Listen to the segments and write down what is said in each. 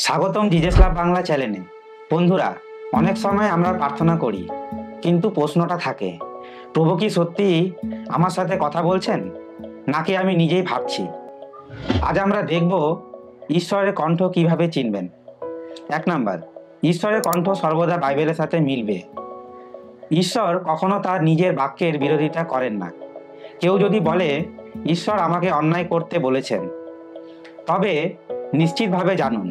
স্বাগতম জিজেস লাভ বাংলা চ্যানেলে। বন্ধুরা, অনেক সময় আমরা প্রার্থনা করি, কিন্তু প্রশ্নটা থাকে, প্রভু কি সত্যি আমার সাথে কথা বলছেন, নাকি আমি নিজেই ভাবছি? আজ আমরা দেখব ঈশ্বরের কণ্ঠ কিভাবে চিনবেন। 1 নাম্বার, ঈশ্বরের কণ্ঠ সর্বদা বাইবেলের সাথে মিলবে। ঈশ্বর কখনো তার নিজের বাক্যের বিরোধিতা করেন না। কেউ যদি বলে ঈশ্বর আমাকে অন্যায় করতে বলেছেন, তবে নিশ্চিতভাবে জানুন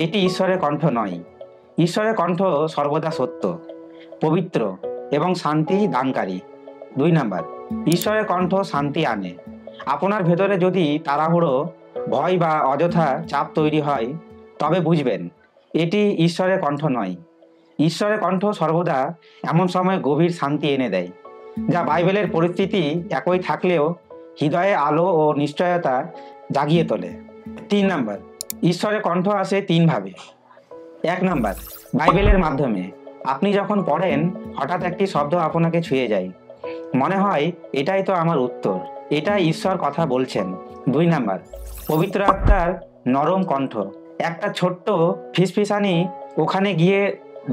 এটি ঈশ্বরের কণ্ঠ নয়। ঈশ্বরের কণ্ঠ সর্বদা সত্য, পবিত্র এবং শান্তি দানকারী। 2 নাম্বার, ঈশ্বরের কণ্ঠ শান্তি আনে। আপনার ভেতরে যদি তাড়াহুড়ো, ভয় বা অযথা চাপ তৈরি হয়, তবে বুঝবেন এটি ঈশ্বরের কণ্ঠ নয়। ঈশ্বরের কণ্ঠ সর্বদা এমন সময় গভীর শান্তি এনে দেয়, যা বাইবেলের পরিস্থিতি একই থাকলেও হৃদয়ে আলো ও নিশ্চয়তা জাগিয়ে তোলে। 3 নাম্বার, ঈশ্বরের কণ্ঠ আসে 3 ভাবে। 1 নাম্বার, বাইবেলের মাধ্যমে। আপনি যখন পড়েন, হঠাৎ একটি শব্দ আপনাকে ছুঁয়ে যায়, মনে হয় এটাই তো আমার উত্তর, এটাই ঈশ্বর কথা বলছেন। 2 নাম্বার, পবিত্র আত্মার নরম কণ্ঠ। একটা ছোট্ট ফিসফিসানি ওখানে গিয়ে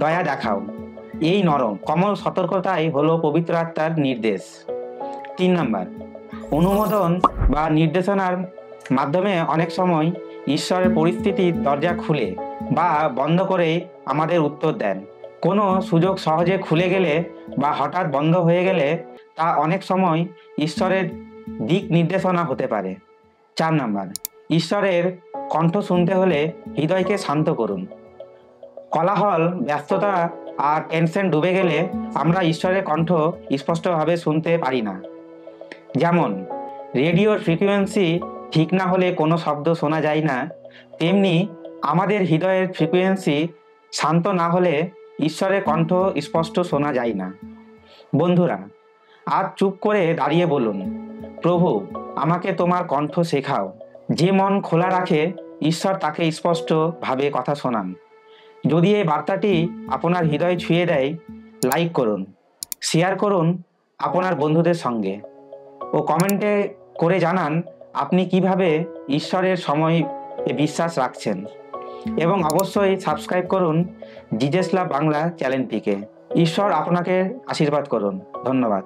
দয়া দেখাও। এই নরম কোমল সতর্কতাই হলো পবিত্র আত্মার নির্দেশ। 3 নাম্বার, অনুমোদন বা নির্দেশনার মাধ্যমে অনেক সময় ঈশ্বরের পরিস্থিতির দরজা খুলে বা বন্ধ করে আমাদের উত্তর দেন। কোনো সুযোগ সহজে খুলে গেলে বা হঠাৎ বন্ধ হয়ে গেলে তা অনেক সময় ঈশ্বরের দিক নির্দেশনা হতে পারে। 4 নাম্বার, ঈশ্বরের কণ্ঠ শুনতে হলে হৃদয়কে শান্ত করুন। কোলাহল, ব্যস্ততা আর টেনশন ডুবে গেলে আমরা ঈশ্বরের কণ্ঠ স্পষ্টভাবে শুনতে পারি না। যেমন রেডিওর ফ্রিকোয়েন্সি ঠিক না হলে কোনো শব্দ শোনা যায় না, তেমনি আমাদের হৃদয়ের ফ্রিকোয়েন্সি শান্ত না হলে ঈশ্বরের কণ্ঠ স্পষ্ট শোনা যায় না। বন্ধুরা, আজ চুপ করে দাঁড়িয়ে বলুন, প্রভু আমাকে তোমার কণ্ঠ শেখাও। যে মন খোলা রাখে, ঈশ্বর তাকে স্পষ্টভাবে কথা শোনান। যদি এই বার্তাটি আপনার হৃদয় ছুঁয়ে দেয়, লাইক করুন, শেয়ার করুন আপনার বন্ধুদের সঙ্গে ও কমেন্টে করে জানান আপনি কিভাবে ঈশ্বরের সময় বিশ্বাস রাখছেন। এবং অবশ্যই সাবস্ক্রাইব করুন জিজেস লাভ বাংলা চ্যানেলটিকে। ঈশ্বর আপনাকে আশীর্বাদ করুন। ধন্যবাদ।